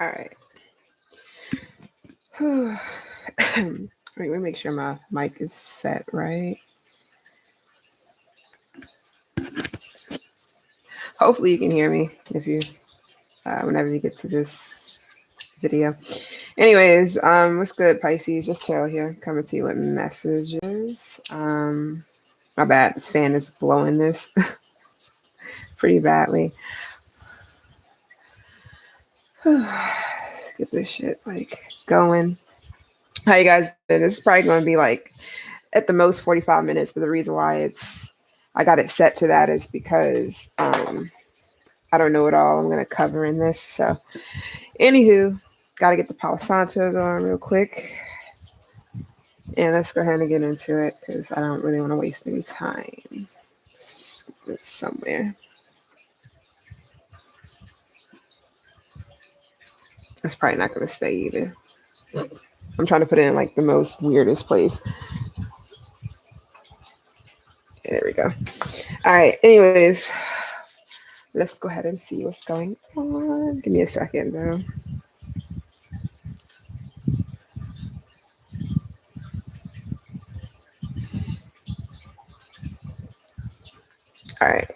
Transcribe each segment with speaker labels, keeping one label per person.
Speaker 1: All right. Wait, let me make sure my mic is set right. Hopefully you can hear me if you whenever you get to this video. Anyways, what's good, Pisces? Just Tarot here, coming to you with messages. My bad, this fan is blowing this pretty badly. Get this shit like going. How you guys been? This is probably going to be like at the most 45 minutes, but the reason why I got it set to that is because I don't know what all I'm going to cover in this. So, anywho, got to get the Palo Santo going real quick. And let's go ahead and get into it because I don't really want to waste any time. Let's get this somewhere. It's probably not going to stay either. I'm trying to put it in like the most weirdest place. There we go. All right. Anyways, let's go ahead and see what's going on. Give me a second, though. All right.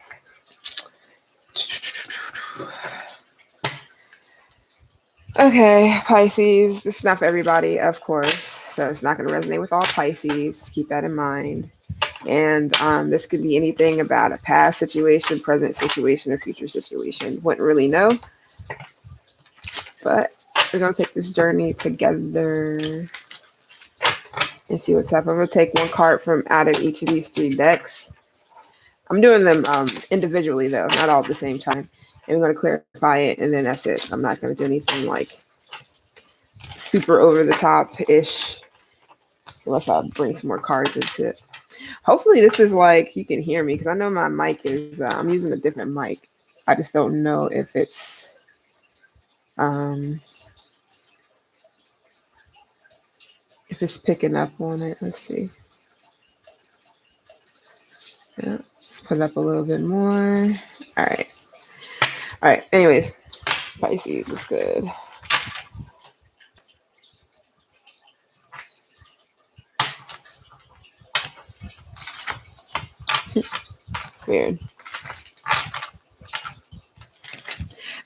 Speaker 1: Okay, Pisces. This is not for everybody, of course. So it's not going to resonate with all Pisces. Keep that in mind. And this could be anything about a past situation, present situation, or future situation. Wouldn't really know. But we're going to take this journey together and see what's up. I'm going to take one card from out of each of these three decks. I'm doing them individually, though, not all at the same time. And we're going to clarify it, and then that's it. I'm not going to do anything like super over the top-ish unless I bring some more cards into it. Hopefully this is like you can hear me because I know my mic is I'm using a different mic. I just don't know if it's picking up on it. Let's see. Yeah, let's put it up a little bit more. All right. Anyways, Pisces was good. Weird.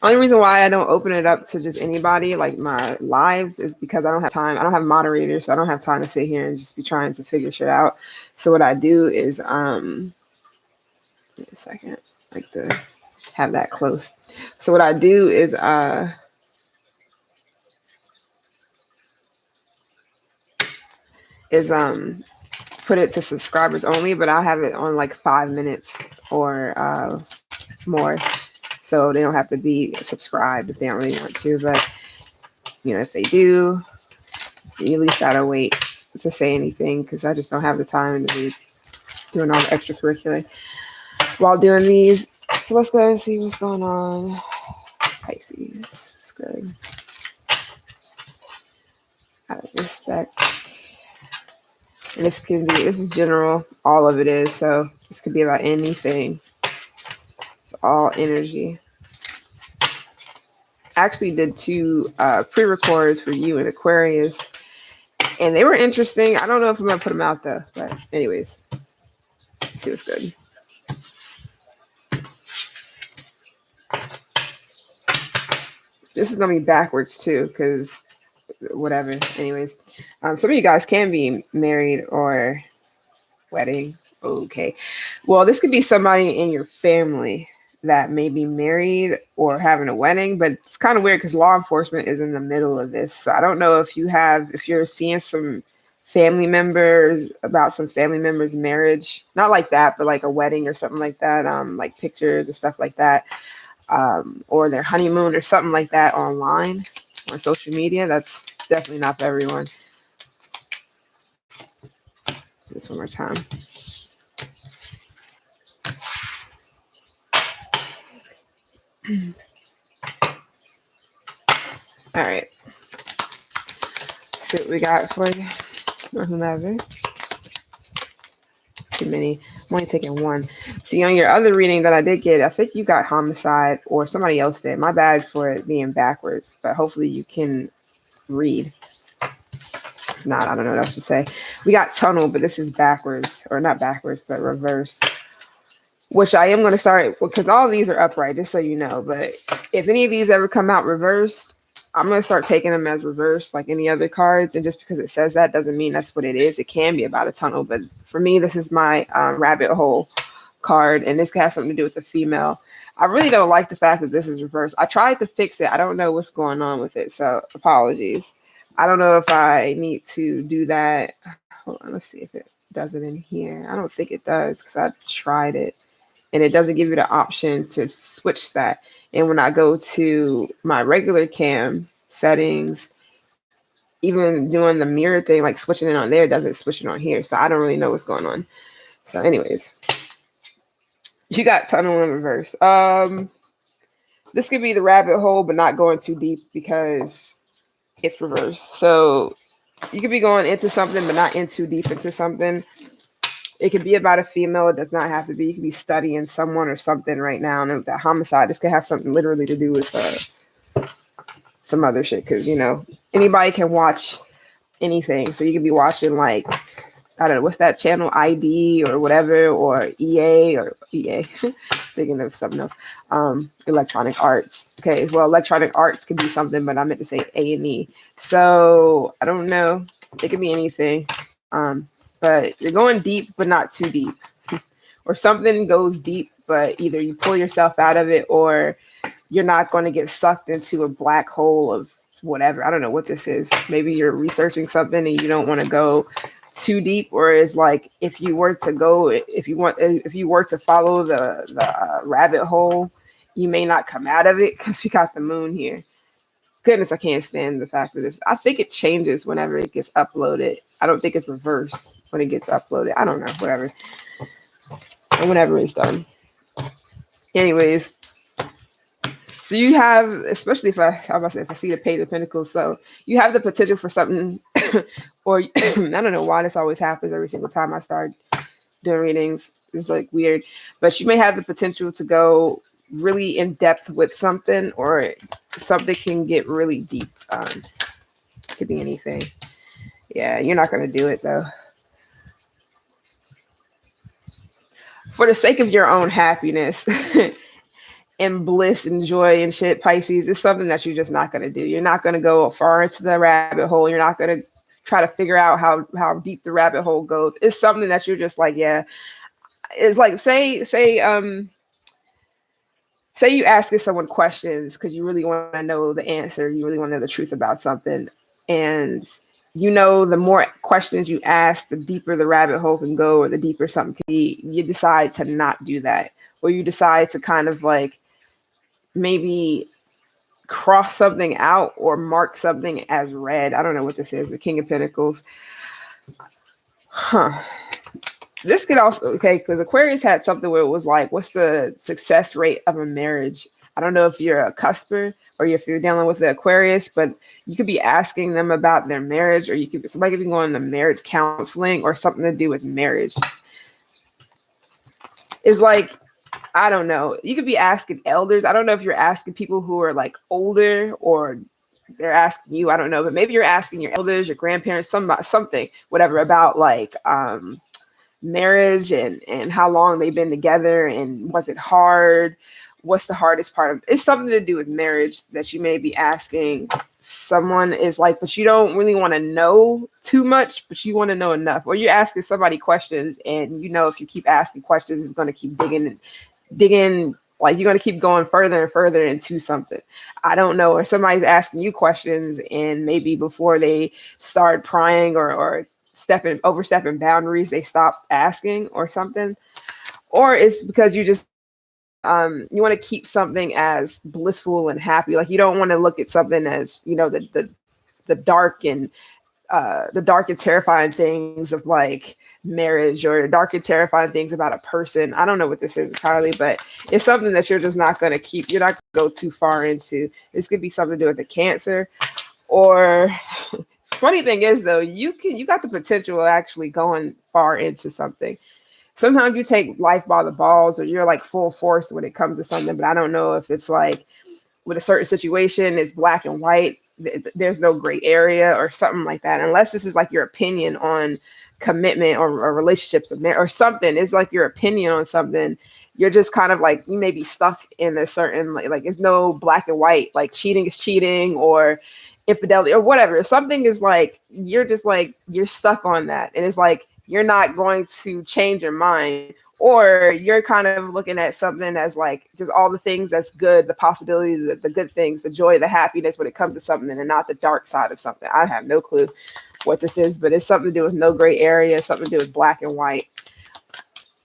Speaker 1: Only reason why I don't open it up to just anybody, like my lives, is because I don't have time. I don't have moderators, so I don't have time to sit here and just be trying to figure shit out. So what I do is, wait a second, like to have that close. So what I do is, put it to subscribers only, but I'll have it on like 5 minutes or more. So they don't have to be subscribed if they don't really want to. But, if they do, you at least gotta wait to say anything because I just don't have the time to be doing all the extracurricular while doing these. So let's go and see what's going on. Pisces. It's good. Out of this deck. And this is general. All of it is. So this could be about anything. It's all energy. I actually did 2 pre-records for you and Aquarius. And they were interesting. I don't know if I'm going to put them out though. But anyways. Let's see what's good. This is going to be backwards too. Because whatever. Anyways. Some of you guys can be married or wedding. Okay. Well, this could be somebody in your family that may be married or having a wedding, but it's kind of weird because law enforcement is in the middle of this. So I don't know if you're seeing some family members marriage, not like that, but like a wedding or something like that, like pictures and stuff like that, or their honeymoon or something like that online on social media. That's definitely not for everyone. Do this one more time. All right. See what we got for you or whomever. too many. I'm only taking one. See, on your other reading that I did get, I think you got homicide or somebody else did. My bad for it being backwards, but hopefully you can read. If not, I don't know what else to say. We got tunnel, but this is backwards, or not backwards, but reverse. Which I am going to start, because all of these are upright, just so you know. But if any of these ever come out reversed, I'm going to start taking them as reverse, like any other cards. And just because it says that doesn't mean that's what it is. It can be about a tunnel. But for me, this is my rabbit hole card. And this has something to do with the female. I really don't like the fact that this is reversed. I tried to fix it. I don't know what's going on with it. So apologies. I don't know if I need to do that. Hold on. Let's see if it does it in here. I don't think it does because I tried it. And it doesn't give you the option to switch that. And when I go to my regular cam settings, even doing the mirror thing, like switching it on there, doesn't switch it on here. So I don't really know what's going on. So anyways, you got tunnel in reverse. This could be the rabbit hole, but not going too deep because it's reverse. So you could be going into something, but not in too deep into something. It could be about a female. It does not have to be. You could be studying someone or something right now. And that homicide, this could have something literally to do with some other shit. Because, you know, anybody can watch anything. So you could be watching, like, I don't know, what's that channel? ID or whatever, or EA. Thinking of something else. Electronic arts. Okay, well, electronic arts could be something, but I meant to say A&E. So I don't know. It could be anything. But you're going deep, but not too deep. Or something goes deep, but either you pull yourself out of it or you're not going to get sucked into a black hole of whatever. I don't know what this is. Maybe you're researching something and you don't want to go too deep, or is like if you were to follow the rabbit hole, you may not come out of it because we got the moon here. Goodness, I can't stand the fact of this. I think it changes whenever it gets uploaded. I don't think it's reversed when it gets uploaded. I don't know, whatever. And whenever it's done. Anyways, so you have, especially if I see the Page of Pentacles, so you have the potential for something, or I don't know why this always happens every single time I start doing readings. It's like weird, but you may have the potential to go really in depth with something, or something can get really deep. Could be anything. Yeah, you're not going to do it though. For the sake of your own happiness and bliss and joy and shit, Pisces, it's something that you're just not going to do. You're not going to go far into the rabbit hole. You're not going to try to figure out how deep the rabbit hole goes. It's something that you're just like, yeah. It's like, say you asking someone questions because you really want to know the answer. You really want to know the truth about something. And you know, the more questions you ask, the deeper the rabbit hole can go, or the deeper something can be. You decide to not do that. Or you decide to kind of like maybe cross something out or mark something as red. I don't know what this is, the King of Pentacles. This could also, okay, because Aquarius had something where it was like, what's the success rate of a marriage? I don't know if you're a cusper or if you're dealing with the Aquarius, but you could be asking them about their marriage, or somebody could be going to marriage counseling or something to do with marriage. It's like, I don't know. You could be asking elders. I don't know if you're asking people who are like older, or they're asking you. I don't know, but maybe you're asking your elders, your grandparents, something, whatever, about like marriage and how long they've been together, and was it hard? What's the hardest part of it? It's something to do with marriage that you may be asking someone. Is like, but you don't really want to know too much, but you want to know enough. Or you're asking somebody questions, and you know if you keep asking questions, it's going to keep digging, like you're going to keep going further and further into something. I don't know. Or somebody's asking you questions, and maybe before they start prying or overstepping boundaries, they stop asking or something. Or it's because you just you want to keep something as blissful and happy. Like you don't want to look at something as, you know, the dark and terrifying things of like marriage, or dark and terrifying things about a person. I don't know what this is entirely, but it's something that you're just not going to keep. You're not going to go too far into. This could be something to do with the Cancer. Or funny thing is though, you got the potential of actually going far into something. sometimes you take life by the balls, or you're like full force when it comes to something. But I don't know if it's like with a certain situation, it's black and white. There's no gray area or something like that, unless this is like your opinion on commitment or relationships or something. It's like your opinion on something. You're just kind of like, you may be stuck in a certain like it's no black and white, like cheating is cheating or infidelity or whatever. Something is like you're just like you're stuck on that, and it's like you're not going to change your mind, or you're kind of looking at something as like just all the things that's good, the possibilities, the good things, the joy, the happiness when it comes to something, and not the dark side of something. I have no clue what this is, but it's something to do with no gray area, something to do with black and white.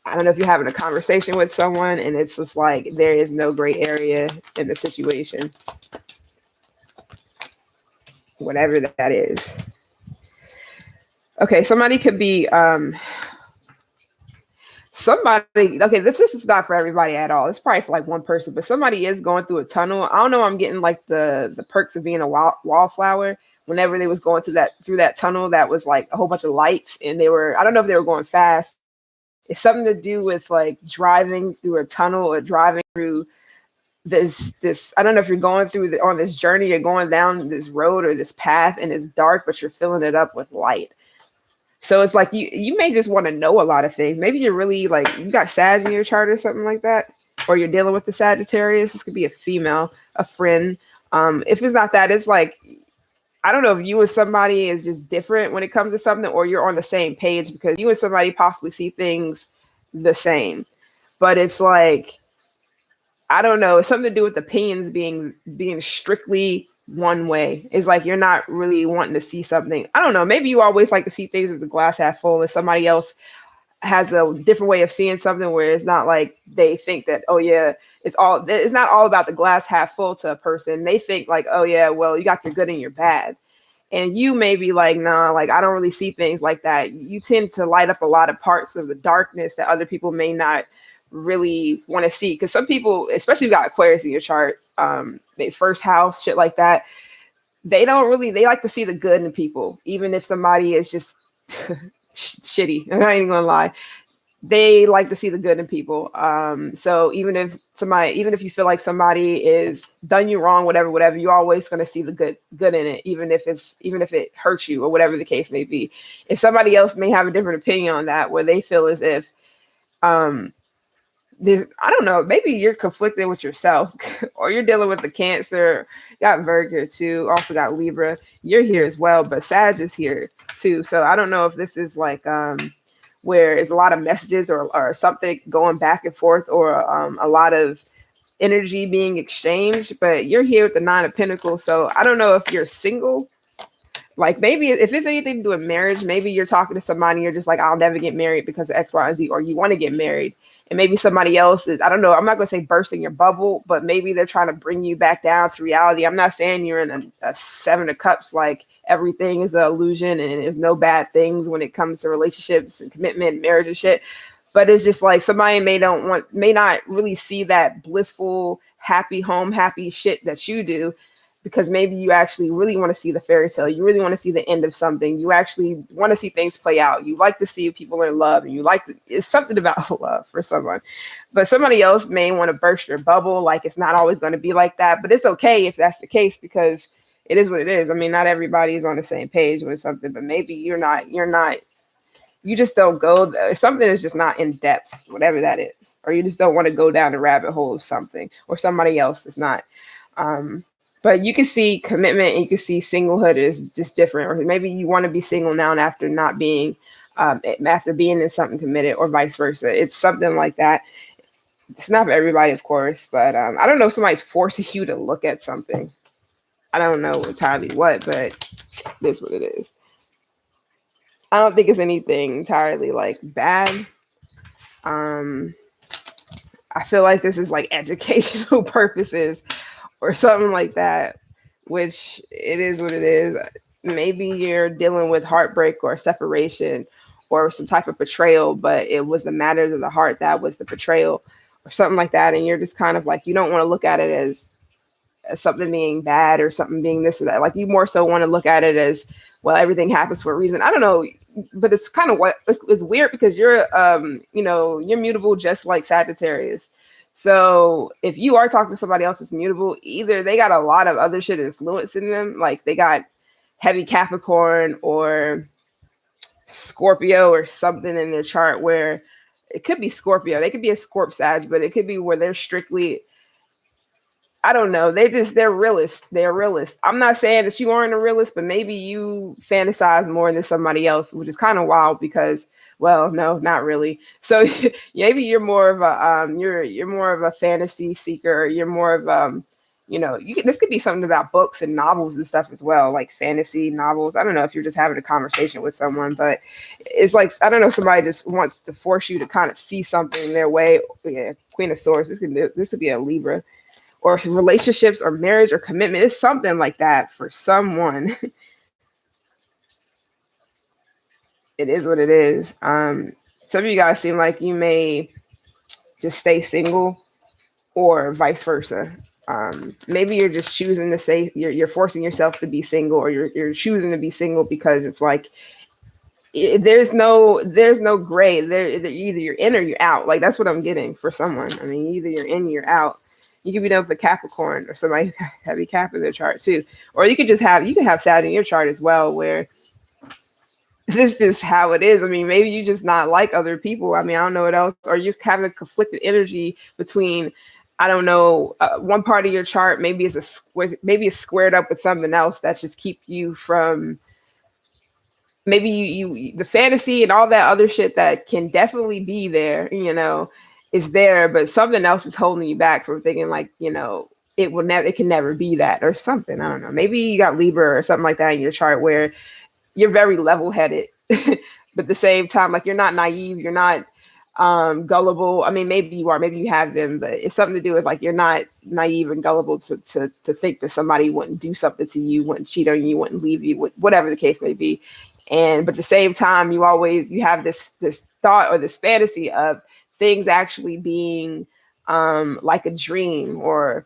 Speaker 1: I don't know if you're having a conversation with someone and it's just like there is no gray area in the situation, whatever that is. Okay, somebody could be somebody, okay, this is not for everybody at all. It's probably for like one person, but somebody is going through a tunnel. I don't know, I'm getting like the perks of being a wallflower. Whenever they was going through that tunnel, that was like a whole bunch of lights, and they were, I don't know if they were going fast. It's something to do with like driving through a tunnel or driving through this I don't know if you're going through on this journey, you're going down this road or this path, and it's dark, but you're filling it up with light. So it's like you may just want to know a lot of things. Maybe you're really like, you got Sag in your chart or something like that, or you're dealing with the Sagittarius. This could be a female, a friend. If it's not that, it's like, I don't know if you and somebody is just different when it comes to something, or you're on the same page because you and somebody possibly see things the same. But it's like, I don't know, it's something to do with opinions being strictly one way. It's like you're not really wanting to see something. I don't know. Maybe you always like to see things as the glass half full, and somebody else has a different way of seeing something where it's not like they think that, oh yeah, it's not all about the glass half full to a person. They think like, oh yeah, well, you got your good and your bad. And you may be like, nah, like I don't really see things like that. You tend to light up a lot of parts of the darkness that other people may not really want to see. Because some people, especially if you got Aquarius in your chart, their first house, shit like that, they like to see the good in people, even if somebody is just shitty. I'm not even gonna lie. They like to see the good in people. So even if you feel like somebody is done you wrong, whatever, you're always going to see the good in it, even if it hurts you or whatever the case may be. If somebody else may have a different opinion on that, where they feel as if, I don't know, maybe you're conflicted with yourself or you're dealing with the Cancer, got Virgo too, also got Libra. You're here as well, but Sag is here too. So I don't know if this is like, where it's a lot of messages or something going back and forth, or a lot of energy being exchanged, but you're here with the Nine of Pentacles. So I don't know if you're single. Like maybe if it's anything to do with marriage, maybe you're talking to somebody, you're just like, I'll never get married because of X, Y, and Z, or you want to get married. And maybe somebody else is, I don't know, I'm not going to say bursting your bubble, but maybe they're trying to bring you back down to reality. I'm not saying you're in a Seven of Cups, like everything is an illusion and there's no bad things when it comes to relationships and commitment and marriage and shit. But it's just like somebody may not really see that blissful, happy home, happy shit that you do, because maybe you actually really want to see the fairy tale. You really want to see the end of something. You actually want to see things play out. You like to see people in love, and it's something about love for someone. But somebody else may want to burst your bubble. Like it's not always going to be like that, but it's okay if that's the case, because it is what it is. I mean, not everybody is on the same page with something, but maybe you're not, you just don't go there. Something is just not in depth, whatever that is. Or you just don't want to go down the rabbit hole of something, or somebody else is not. But you can see commitment and you can see singlehood is just different. Or maybe you want to be single now and after not being, after being in something committed, or vice versa. It's something like that. It's not for everybody, of course, but I don't know if somebody's forcing you to look at something. I don't know entirely what, but this is what it is. I don't think it's anything entirely like bad. I feel like this is like educational purposes or something like that, which it is what it is. Maybe you're dealing with heartbreak or separation or some type of betrayal, but it was the matters of the heart that was the betrayal or something like that. And you're just kind of like, you don't want to look at it as something being bad or something being this or that. Like you more so want to look at it as, well, everything happens for a reason. I don't know. but it's kind of what it's weird because you're you're mutable just like Sagittarius. So if you are talking to somebody else that's mutable, either they got a lot of other shit influencing them, like they got heavy Capricorn or Scorpio or something in their chart where it could be Scorpio. They could be a Scorp Sag, but it could be where they're strictly, I don't know. They're realists. They're realists. I'm not saying that you aren't a realist, but maybe you fantasize more than somebody else, which is kind of wild because, well, no, not really. So maybe you're more of a you're more of a fantasy seeker. You're more of this could be something about books and novels and stuff as well, like fantasy novels. I don't know if you're just having a conversation with someone, but it's like, I don't know, somebody just wants to force you to kind of see something their way. Yeah, Queen of Swords. This could be a Libra, or relationships or marriage or commitment. It's something like that for someone. It is what it is. Some of you guys seem like you may just stay single or vice versa. Maybe you're just choosing to say you're forcing yourself to be single, or you're choosing to be single because it's like there's no gray there. Either you're in or you're out. Like that's what I'm getting for someone. I mean, either you're in, you're out. You could be done with a Capricorn or somebody who have a Cap in their chart too, or you could have Saturn in your chart as well, where this is just how it is. I mean, maybe you just not like other people. I mean, I don't know what else, or you're having a conflicted energy between, I don't know, one part of your chart maybe maybe it's squared up with something else that just keep you from, maybe you the fantasy and all that other shit that can definitely be there, is there, but something else is holding you back from thinking like, it can never be that or something. I don't know. Maybe you got Libra or something like that in your chart where you're very level-headed, but at the same time, like you're not naive, you're not gullible. I mean, maybe you are, maybe you have been, but it's something to do with like you're not naive and gullible to think that somebody wouldn't do something to you, wouldn't cheat on you, wouldn't leave you, whatever the case may be. But at the same time, you have this thought or this fantasy of things actually being like a dream, or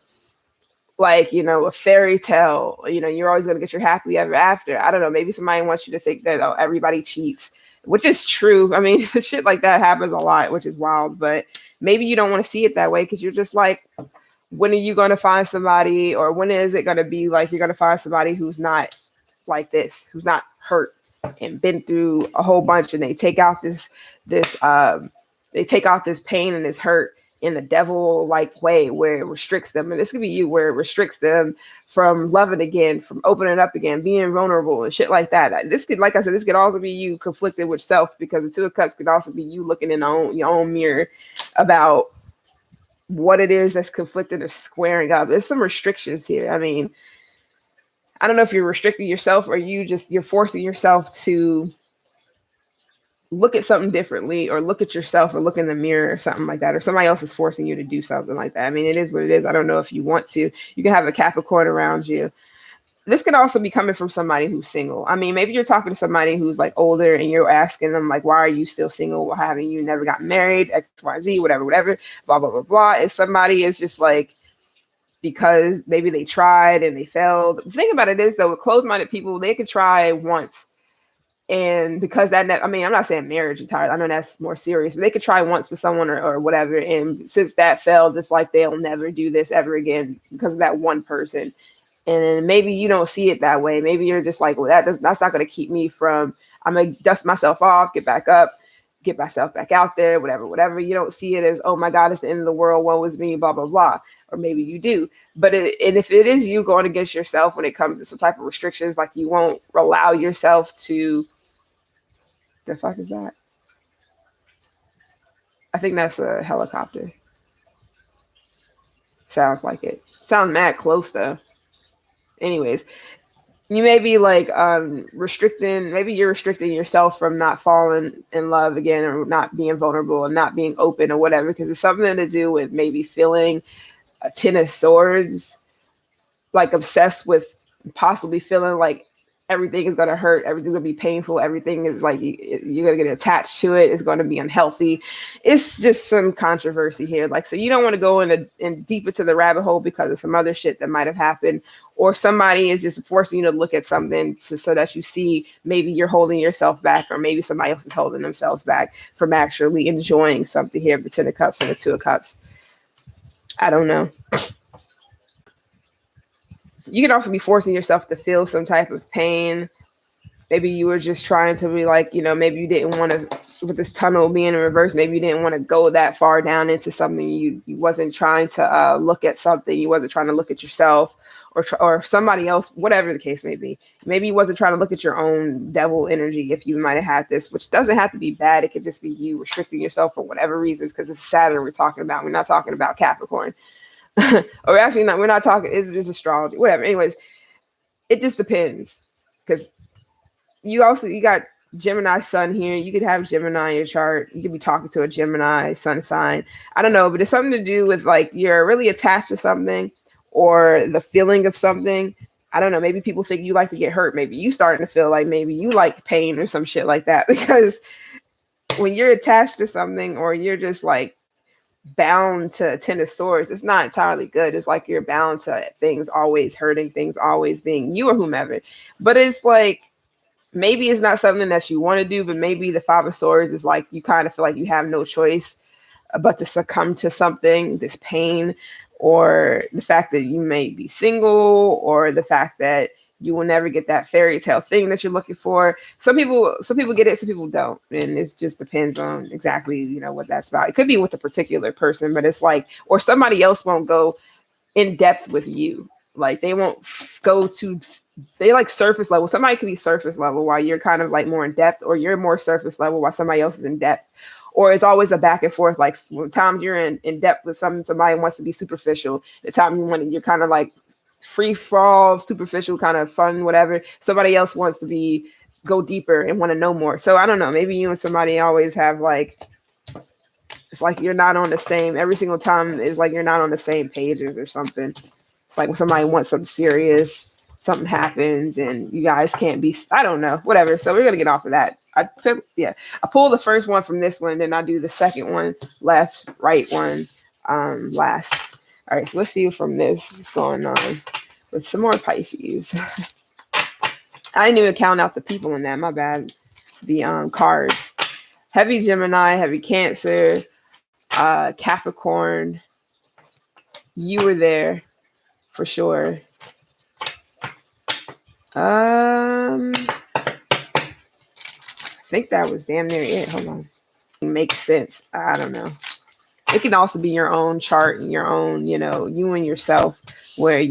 Speaker 1: like, a fairy tale. You're always going to get your happily ever after. I don't know, maybe somebody wants you to think that, oh, everybody cheats, which is true. I mean, shit like that happens a lot, which is wild, but maybe you don't want to see it that way because you're just like, when are you going to find somebody, or when is it going to be like you're going to find somebody who's not like this, who's not hurt and been through a whole bunch, and they take out this pain and this hurt in the devil like way where it restricts them. And this could be you, where it restricts them from loving again, from opening up again, being vulnerable and shit like that. This could, like I said, this could also be you conflicted with self, because the Two of Cups could also be you looking in your own mirror about what it is that's conflicted or squaring up. There's some restrictions here. I mean, I don't know if you're restricting yourself, or you're forcing yourself to look at something differently, or look at yourself, or look in the mirror or something like that, or somebody else is forcing you to do something like that. I mean, it is what it is. I don't know if you want to. You can have a Capricorn around you. This could also be coming from somebody who's single. I mean, maybe you're talking to somebody who's like older, and you're asking them like, why are you still single? Why haven't you never gotten married? XYZ, whatever, blah, blah, blah, blah. And somebody is just like, because maybe they tried and they failed. The thing about it is, though, with closed-minded people, they could try once. And because I'm not saying marriage entirely, I know that's more serious, but they could try once with someone, or whatever. And since that failed, it's like they'll never do this ever again because of that one person. And maybe you don't see it that way. Maybe you're just like, well, that's not going to keep me from, I'm going to dust myself off, get back up, get myself back out there, whatever. You don't see it as, oh my God, it's the end of the world, woe is me, blah, blah, blah. Or maybe you do. But and if it is you going against yourself when it comes to some type of restrictions, like you won't allow yourself to, the fuck is that? I think that's a helicopter. Sounds like it. Sounds mad close though. Anyways, you may be like maybe you're restricting yourself from not falling in love again, or not being vulnerable and not being open or whatever, because it's something to do with maybe feeling a 10 of swords, like obsessed with possibly feeling like everything is going to hurt. Everything's going to be painful. Everything is like you're going to get attached to it. It's going to be unhealthy. It's just some controversy here. Like, so you don't want to go in deep into the rabbit hole because of some other shit that might have happened, or somebody is just forcing you to look at something so that you see maybe you're holding yourself back, or maybe somebody else is holding themselves back from actually enjoying something here. The 10 of Cups and the 2 of Cups. I don't know. You can also be forcing yourself to feel some type of pain. Maybe you were just trying to be like, maybe you didn't want to, with this tunnel being in reverse, maybe you didn't want to go that far down into something. You wasn't trying to look at something. You wasn't trying to look at yourself or somebody else, whatever the case may be. Maybe you wasn't trying to look at your own devil energy if you might have had this, which doesn't have to be bad. It could just be you restricting yourself for whatever reasons, because it's Saturn we're talking about. We're not talking about Capricorn. Or actually, not. We're not talking. It's astrology, whatever. Anyways, it just depends, because you got Gemini sun here. You could have Gemini in your chart. You could be talking to a Gemini sun sign. I don't know, but it's something to do with like you're really attached to something, or the feeling of something. I don't know. Maybe people think you like to get hurt. Maybe you starting to feel like maybe you like pain or some shit like that. Because when you're attached to something, or you're just like bound to 10 of Swords, it's not entirely good. It's like you're bound to things always hurting, things always being you or whomever. But it's like, maybe it's not something that you want to do, but maybe the 5 of Swords is like you kind of feel like you have no choice but to succumb to something, this pain, or the fact that you may be single, or the fact that you will never get that fairy tale thing that you're looking for. Some people get it, some people don't. And it just depends on exactly, what that's about. It could be with a particular person, but it's like, or somebody else won't go in depth with you. Like they won't go to, they like surface level. Somebody could be surface level while you're kind of like more in depth, or you're more surface level while somebody else is in depth. Or it's always a back and forth. Like times you're in depth with somebody wants to be superficial. The time you're kind of like free fall, superficial, kind of fun, whatever. Somebody else wants to go deeper and want to know more. So I don't know. Maybe you and somebody always have like, it's like you're not on the same, every single time is like you're not on the same pages or something. It's like when somebody wants something serious, something happens and you guys can't be, I don't know, whatever. So we're going to get off of that. I pull the first one from this one, then I do the second one, left, right one, last. All right, so let's see from this what's going on with some more Pisces. I didn't even count out the people in that, my bad. The cards. Heavy Gemini, heavy Cancer, Capricorn. You were there for sure. I think that was damn near it. Hold on. It makes sense. I don't know. It can also be your own chart and your own, you and yourself, where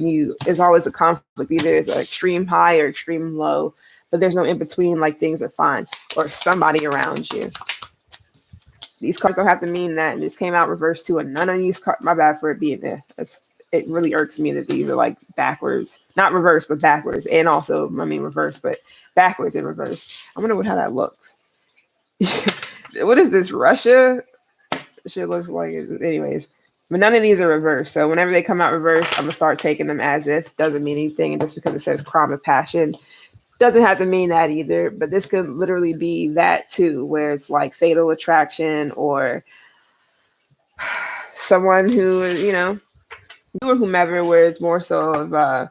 Speaker 1: there's always a conflict. Either it's an extreme high or extreme low, but there's no in between, like things are fine, or somebody around you. These cards don't have to mean that. And this came out reversed too, and none of these cards, my bad for it being there. It really irks me that these are like backwards, not reverse, but backwards. And also, reverse, but backwards and reverse. I wonder how that looks. What is this, Russia? Shit looks like it. Anyways, but none of these are reversed. So whenever they come out reversed, I'm gonna start taking them as if. Doesn't mean anything. And just because it says crime of passion doesn't have to mean that either. But this could literally be that too, where it's like fatal attraction, or someone who is, you or whomever, where it's more so of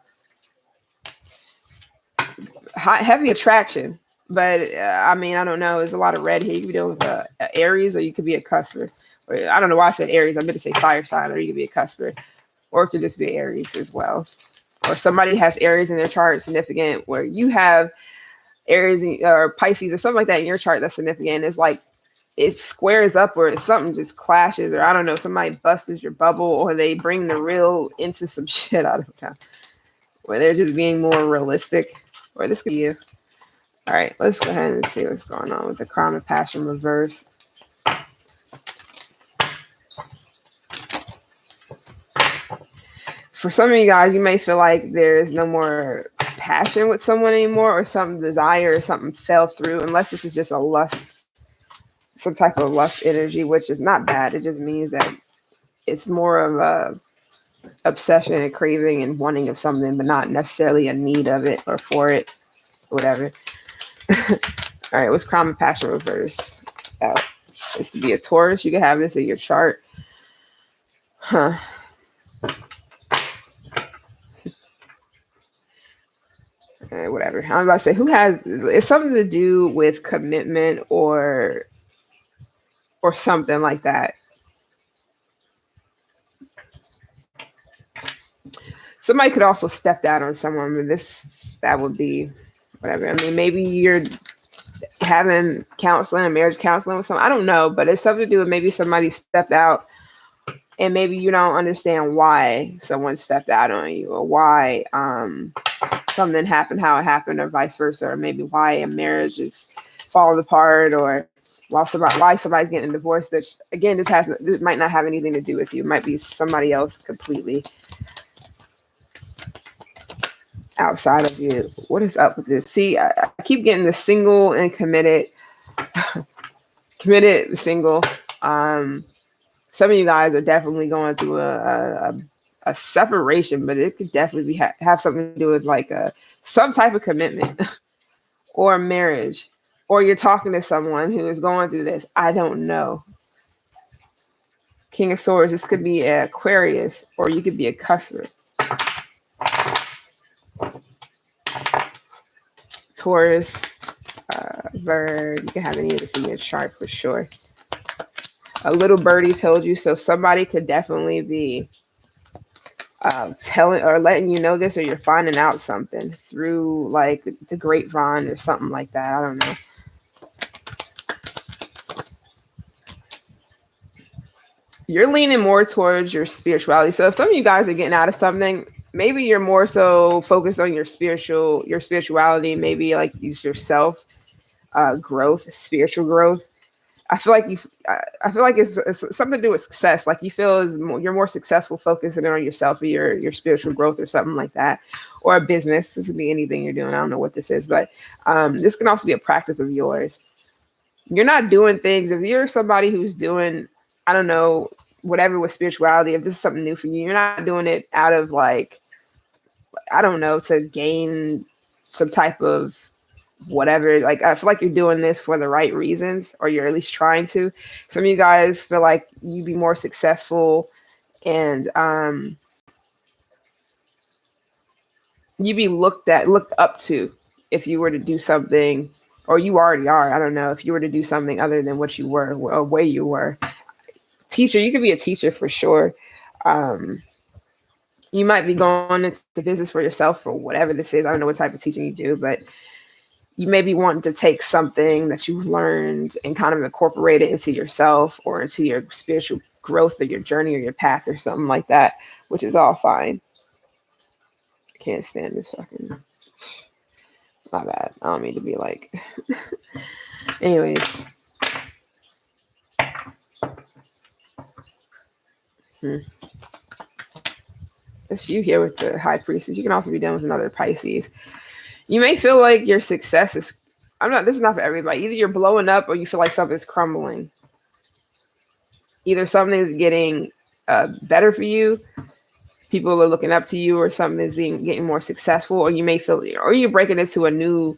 Speaker 1: heavy attraction. But I don't know. There's a lot of red here. You could be dealing with Aries, or you could be a cusper. Or, I don't know why I said Aries. I meant to say fire sign, or you could be a cusper, or it could just be Aries as well. Or somebody has Aries in their chart significant, where you have Aries or Pisces or something like that in your chart that's significant. It's like it squares up, or something just clashes, or I don't know, somebody busts your bubble, or they bring the real into some shit. I don't know, where they're just being more realistic. Or this could be you. All right, let's go ahead and see what's going on with the crime of passion reverse. For some of you guys, you may feel like there's no more passion with someone anymore, or some desire, or something fell through, unless this is just a lust, some type of lust energy, which is not bad. It just means that it's more of a obsession and craving and wanting of something, but not necessarily a need of it or for it. whatever. All right, what's crime and passion reverse? Oh, this could be a Taurus. You can have this in your chart. Huh. Whatever. I'm about to say, who has, it's something to do with commitment or something like that. Somebody could also step out on someone, but that would be whatever. I mean, maybe you're having counseling and marriage counseling with someone. I don't know, but it's something to do with maybe somebody stepped out and maybe you don't understand why someone stepped out on you, or why something happened, how it happened, or vice versa, or maybe why a marriage is falling apart, or why somebody's getting a divorce. That, again, this might not have anything to do with you. It might be somebody else completely outside of you. What is up with this? See, I keep getting the single and committed, single. Some of you guys are definitely going through a separation, but it could definitely have something to do with like some type of commitment or a marriage, or you're talking to someone who is going through this. I don't know. King of Swords. This could be an Aquarius, or you could be a Cusper. Taurus, Virgo. You can have any of this in your chart for sure. A little birdie told you, so somebody could definitely be telling or letting you know this, or you're finding out something through like the grapevine or something like that. I don't know. You're leaning more towards your spirituality. So if some of you guys are getting out of something, maybe you're more so focused on your spirituality, maybe like use yourself growth, spiritual growth. I feel like it's something to do with success. Like you feel you're more successful focusing on yourself or your spiritual growth or something like that, or a business. This could be anything you're doing. I don't know what this is, but this can also be a practice of yours. You're not doing things. If you're somebody who's doing, I don't know, whatever with spirituality, if this is something new for you, you're not doing it out of like, I don't know, to gain some type of whatever. Like I feel like you're doing this for the right reasons, or you're at least trying to. Some of you guys feel like you'd be more successful and you'd be looked up to if you were to do something, or you already are. I don't know, if you were to do something other than what you were or where you were. Teacher, you could be a teacher for sure. You might be going into business for yourself or whatever this is. I don't know what type of teaching you do, but you may be wanting to take something that you've learned and kind of incorporate it into yourself or into your spiritual growth or your journey or your path or something like that, which is all fine. I can't stand this fucking, my bad. I don't mean to be like, anyways. It's you here with the High Priestess. You can also be dealing with another Pisces. You may feel like your success is, this is not for everybody. Either you're blowing up or you feel like something's crumbling. Either something's getting better for you, people are looking up to you, or something is getting more successful, or you may feel, or you're breaking into a new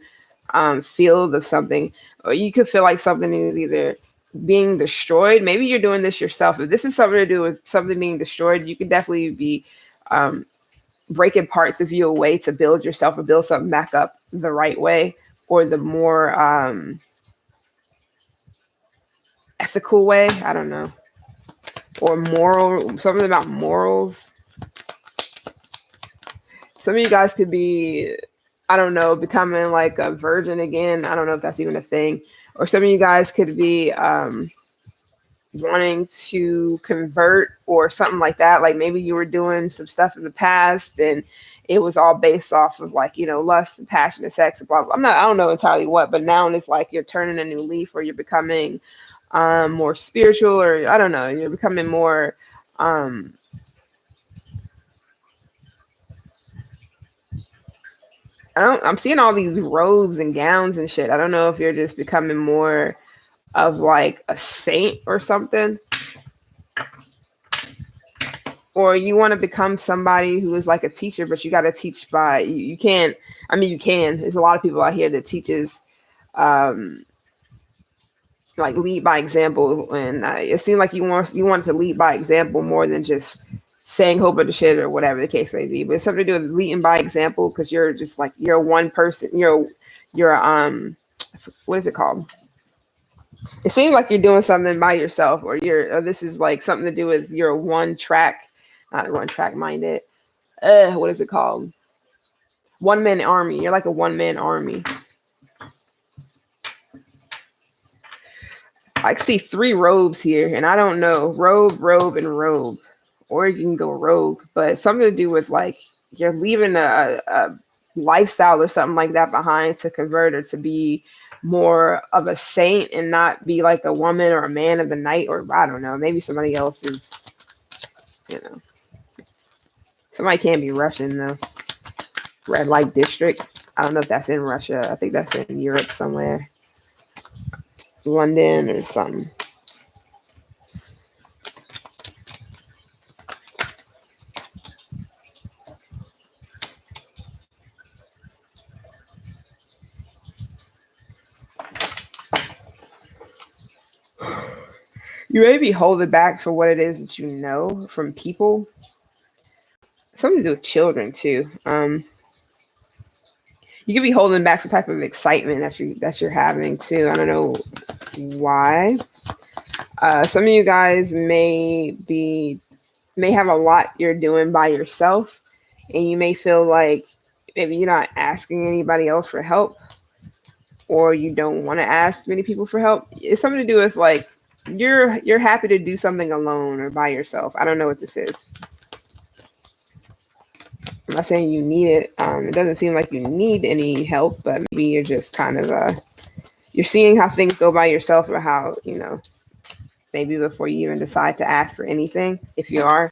Speaker 1: field of something, or you could feel like something is either being destroyed. Maybe you're doing this yourself. If this is something to do with something being destroyed, you could definitely be breaking parts of you away to build yourself or build something back up the right way, or the more ethical way. I don't know. Or moral, something about morals. Some of you guys could be, I don't know, becoming like a virgin again. I don't know if that's even a thing. Or some of you guys could be wanting to convert or something like that. Like maybe you were doing some stuff in the past and it was all based off of like, lust and passion and sex and blah, blah. I don't know entirely what, but now it's like you're turning a new leaf, or you're becoming more spiritual, or I don't know, you're becoming more I'm seeing all these robes and gowns and shit. I don't know if you're just becoming more of like a saint or something. or you want to become somebody who is like a teacher, but you got to teach by you can't. I mean, you can. There's a lot of people out here that teaches, um, like lead by example, and it seemed like you want to lead by example more than just saying whole bunch of shit or whatever the case may be. But it's something to do with leading by example because you're just like you're one person. You're what is it called? It seems like you're doing something by yourself, or this is like something to do with your one track, not one track minded. What is it called? One man army. You're like a one man army. I see three robes here, and I don't know robe, and robe, or you can go rogue, but something to do with like you're leaving a lifestyle or something like that behind to convert or to be more of a saint and not be like a woman or a man of the night, or I don't know, maybe somebody else is, you know, somebody can't be Russian though. Red light district. I don't know if that's in Russia. I think that's in Europe somewhere, London or something. You may be holding back for what it is that you know from people. Something to do with children too. You could be holding back some type of excitement that you're having too. I don't know why. Some of you guys may have a lot you're doing by yourself, and you may feel like maybe you're not asking anybody else for help, or you don't want to ask many people for help. It's something to do with like you're happy to do something alone or by yourself. I don't know what this is. I'm not saying you need it. It doesn't seem like you need any help, but maybe you're just kind of you're seeing how things go by yourself, or how maybe before you even decide to ask for anything. If you are,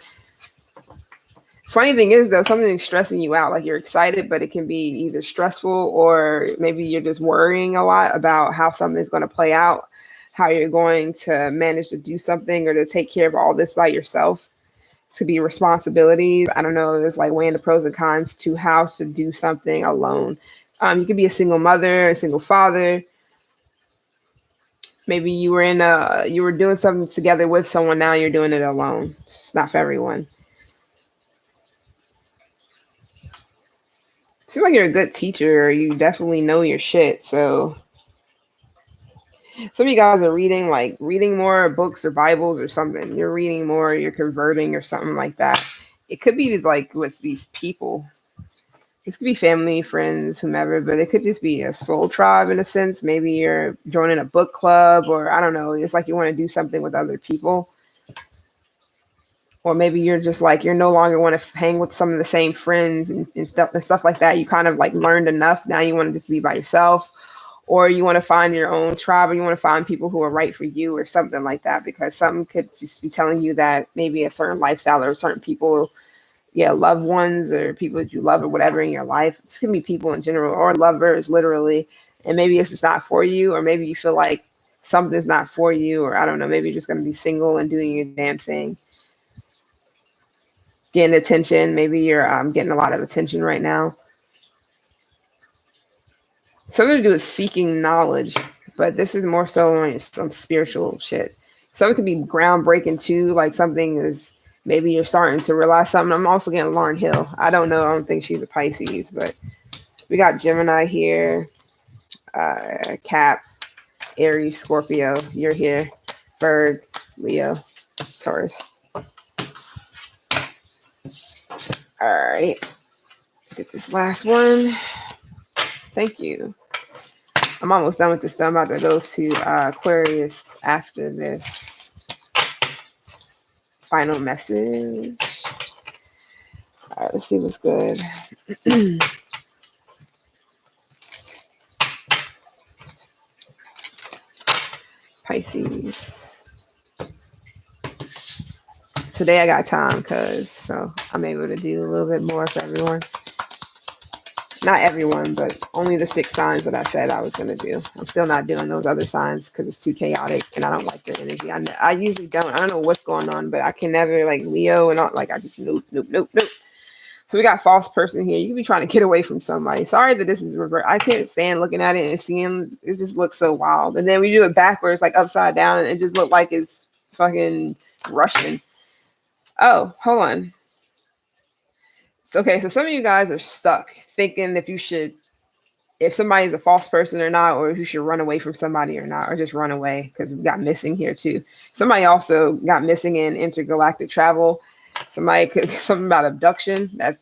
Speaker 1: funny thing is though, something's stressing you out. Like you're excited, but it can be either stressful or maybe you're just worrying a lot about how something's going to play out, how you're going to manage to do something or to take care of all this by yourself. To be responsibilities. I don't know. There's like weighing the pros and cons to how to do something alone. You could be a single mother, a single father. Maybe you were doing something together with someone. Now you're doing it alone. It's not for everyone. Seems like you're a good teacher. You definitely know your shit. So some of you guys are reading more books or Bibles or something. You're reading more. You're converting or something like that. It could be like with these people. This could be family, friends, whomever, but it could just be a soul tribe in a sense. Maybe you're joining a book club, or I don't know. It's like you want to do something with other people. Or maybe you're just like, you're no longer want to hang with some of the same friends and stuff like that. You kind of like learned enough. Now you want to just be by yourself, or you want to find your own tribe, or you want to find people who are right for you or something like that, because something could just be telling you that maybe a certain lifestyle or certain people, yeah, loved ones or people that you love or whatever in your life. It's gonna be people in general or lovers, literally. And maybe it's just not for you, or maybe you feel like something's not for you, or I don't know. Maybe you're just gonna be single and doing your damn thing, getting attention. Maybe you're getting a lot of attention right now. Something to do with seeking knowledge, but this is more so on some spiritual shit. Something could be groundbreaking too, like something is maybe you're starting to realize something. I'm also getting Lauren Hill. I don't know. I don't think she's a Pisces, but we got Gemini here, Cap, Aries, Scorpio. You're here, Bird, Leo, Taurus. All right, get this last one. Thank you. I'm almost done with this. I'm about to go to Aquarius after this final message. All right, let's see what's good. Pisces. Today I got time, so I'm able to do a little bit more for everyone. Not everyone, but only the 6 signs that I said I was going to do. I'm still not doing those other signs because it's too chaotic and I don't like their energy. I usually don't. I don't know what's going on, but I can never like Leo and all, like I just nope, nope, nope, nope. So we got false person here. You can be trying to get away from somebody. Sorry that this is reverse. I can't stand looking at it and seeing it just looks so wild. And then we do it backwards, like upside down, and it just looked like it's fucking Russian. Oh, hold on. Okay, so some of you guys are stuck thinking if somebody's a false person or not, or if you should run away from somebody or not, or just run away, because we got missing here too. Somebody also got missing in intergalactic travel. Somebody could something about abduction. I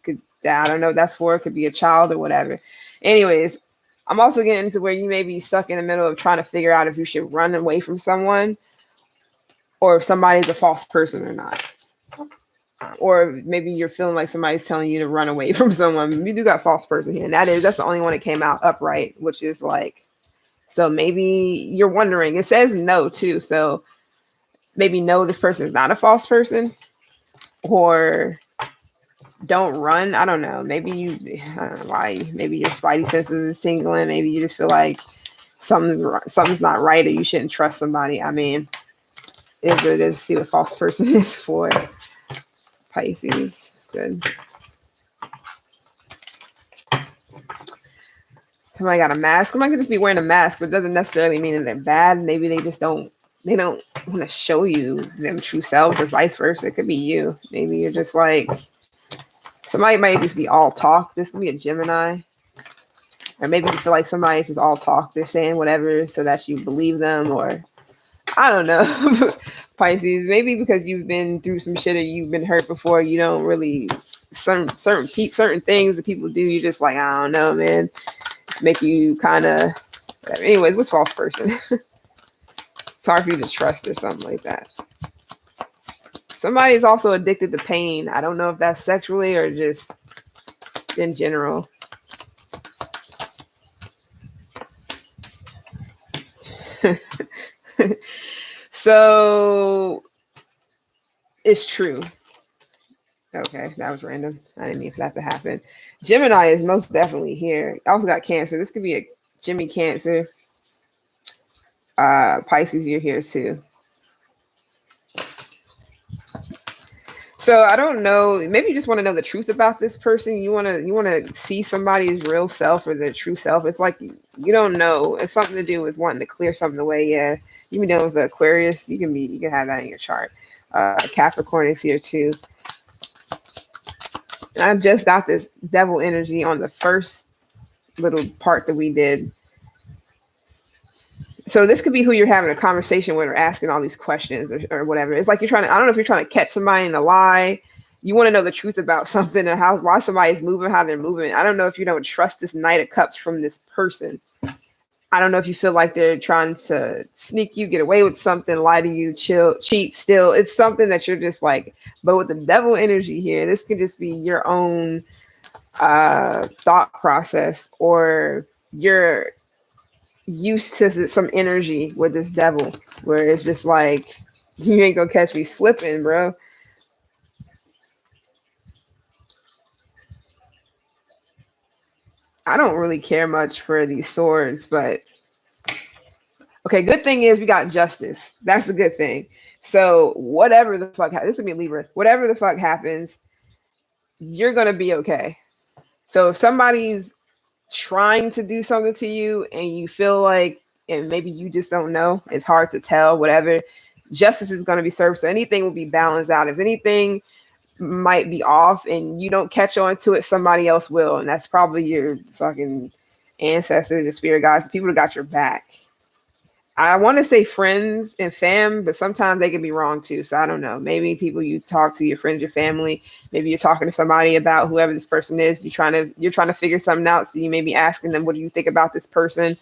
Speaker 1: don't know what that's for. It could be a child or whatever. Anyways, I'm also getting to where you may be stuck in the middle of trying to figure out if you should run away from someone or if somebody's a false person or not. Or maybe you're feeling like somebody's telling you to run away from someone. You do got false person here, and that's the only one that came out upright, which is like, so maybe you're wondering. It says no too, so maybe no, this person is not a false person, or don't run. I don't know. Maybe I don't know why. Maybe your spidey senses is tingling. Maybe you just feel like something's not right, or you shouldn't trust somebody. I mean, it is what it is. See what false person is for. Pisces. It's good. Somebody got a mask. Somebody could just be wearing a mask, but it doesn't necessarily mean that they're bad. Maybe they just don't want to show you them true selves, or vice versa. It could be you. Maybe you're just like, somebody might just be all talk. This could be a Gemini. Or maybe you feel like somebody's just all talk. They're saying whatever so that you believe them, or I don't know. Pisces, maybe because you've been through some shit or you've been hurt before, you don't really certain things that people do. You just like, I don't know, man. It's make you kind of whatever. Anyways, what's false person? It's hard for you to trust or something like that. Somebody is also addicted to pain. I don't know if that's sexually or just in general. So it's true. Okay, that was random. I didn't mean for that to happen. Gemini is most definitely here. I also got Cancer. This could be a Jimmy Cancer. Pisces, you're here too. So I don't know. Maybe you just want to know the truth about this person. You want to see somebody's real self or their true self. It's like you don't know. It's something to do with wanting to clear something away. Yeah, you can deal with the Aquarius. You can have that in your chart. Capricorn is here too. And I've just got this devil energy on the first little part that we did. So this could be who you're having a conversation with or asking all these questions or whatever. It's like I don't know if you're trying to catch somebody in a lie. You want to know the truth about something and why somebody's moving, how they're moving. I don't know if you don't trust this Knight of Cups from this person. I don't know if you feel like they're trying to sneak you, get away with something, lie to you, cheat, steal. It's something that you're just like, but with the devil energy here, this could just be your own thought process, or you're used to some energy with this devil where it's just like, you ain't gonna catch me slipping, bro. I don't really care much for these swords, but okay, good thing is we got justice. That's the good thing. So whatever the fuck, this is gonna be Libra. Whatever the fuck happens, you're gonna be okay. So if somebody's trying to do something to you and you feel like, and maybe you just don't know, it's hard to tell, whatever, justice is going to be served. So anything will be balanced out. If anything might be off and you don't catch on to it, somebody else will. And that's probably your fucking ancestors, your spirit guides, the people that got your back. I want to say friends and fam, but sometimes they can be wrong too. So I don't know. Maybe people you talk to, your friends, your family. Maybe you're talking to somebody about whoever this person is. You're trying to figure something out. So you may be asking them, "What do you think about this person?"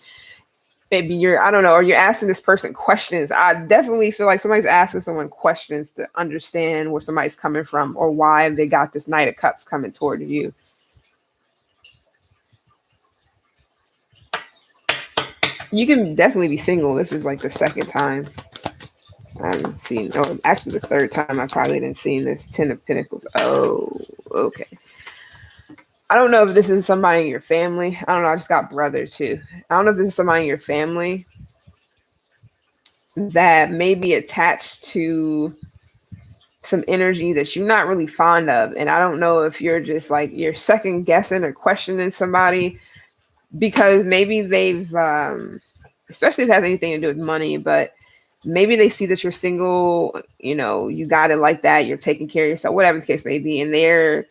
Speaker 1: Maybe I don't know, or you're asking this person questions. I definitely feel like somebody's asking someone questions to understand where somebody's coming from or why they got this Knight of Cups coming toward you. You can definitely be single. This is like the second time I haven't seen, or actually the third time I probably didn't see this. 10 of Pentacles. Oh, okay. I don't know if this is somebody in your family. I don't know. I just got brother too. I don't know if this is somebody in your family that may be attached to some energy that you're not really fond of. And I don't know if you're just like you're second guessing or questioning somebody because maybe they've, especially if it has anything to do with money, but maybe they see that you're single, you got it like that, you're taking care of yourself, whatever the case may be. And they're,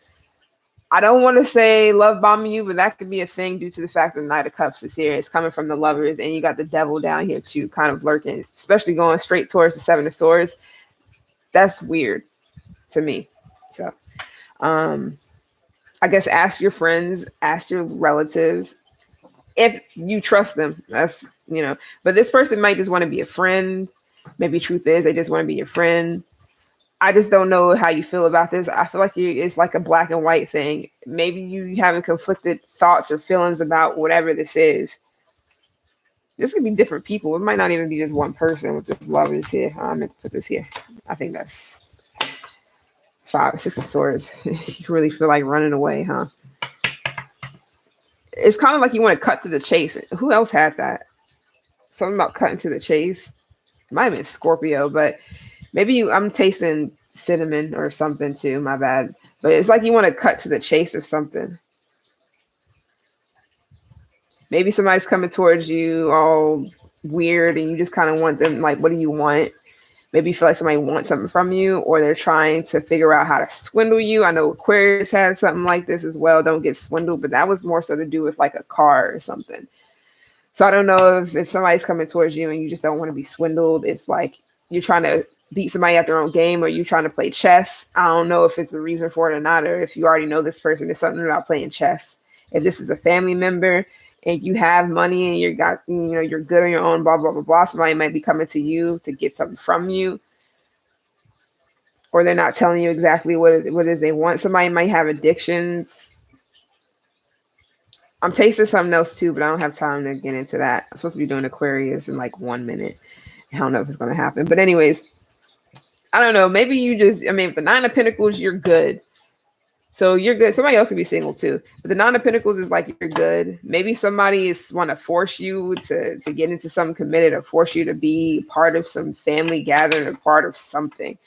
Speaker 1: I don't want to say love bombing you, but that could be a thing due to the fact that the Knight of Cups is here. It's coming from the Lovers, and you got the Devil down here too, kind of lurking, especially going straight towards the Seven of Swords. That's weird to me. So, um, I guess ask your friends, ask your relatives if you trust them. But this person might just want to be a friend. Maybe truth is they just want to be your friend. I just don't know how you feel about this. I feel like it's like a black and white thing. Maybe you having conflicted thoughts or feelings about whatever this is. This could be different people. It might not even be just one person with this lovers here. I'm going to put this here. I think that's 6 of Swords. You really feel like running away, huh? It's kind of like you want to cut to the chase. Who else had that? Something about cutting to the chase. It might have been Scorpio, but I'm tasting cinnamon or something too. My bad. But it's like you want to cut to the chase of something. Maybe somebody's coming towards you all weird and you just kind of want them, like, what do you want? Maybe you feel like somebody wants something from you, or they're trying to figure out how to swindle you. I know Aquarius had something like this as well. Don't get swindled, but that was more so to do with like a car or something. So I don't know if somebody's coming towards you and you just don't want to be swindled. It's like you're trying to beat somebody at their own game, or you're trying to play chess. I don't know if it's a reason for it or not, or if you already know this person. It's something about playing chess. If this is a family member and you have money and you're good on your own, blah, blah, blah, blah, somebody might be coming to you to get something from you, or they're not telling you exactly what it is they want. Somebody might have addictions. I'm tasting something else too, but I don't have time to get into that. I'm supposed to be doing Aquarius in like 1 minute. I don't know if it's going to happen. But anyways, I don't know. Maybe with the Nine of Pentacles, you're good. So you're good. Somebody else could be single too. But the Nine of Pentacles is like you're good. Maybe somebody is want to force you to get into something committed, or force you to be part of some family gathering, or part of something.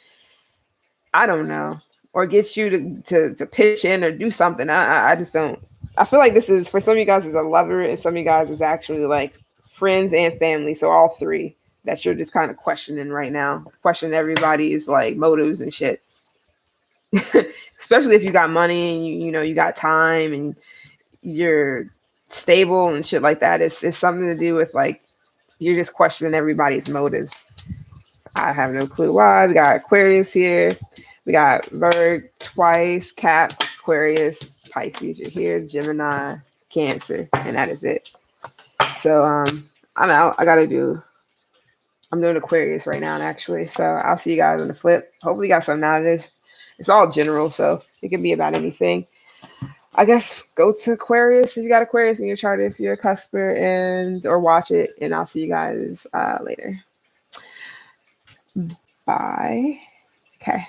Speaker 1: I don't know. Or get you to pitch in or do something. I just don't. I feel like this is, for some of you guys, is a lover, and some of you guys is actually like friends and family. So all three that you're just kind of questioning right now. Questioning everybody's like motives and shit. Especially if you got money and you got time and you're stable and shit like that. It's something to do with like you're just questioning everybody's motives. I have no clue why. We got Aquarius here. We got Virg twice, Cap, Aquarius, Pisces. You're here, Gemini, Cancer, and that is it. So I'm out. I'm doing Aquarius right now, actually. So I'll see you guys on the flip. Hopefully you got something out of this. It's all general, so it can be about anything. I guess go to Aquarius if you got Aquarius in your chart, if you're a cusper, or watch it, and I'll see you guys later. Bye. Okay.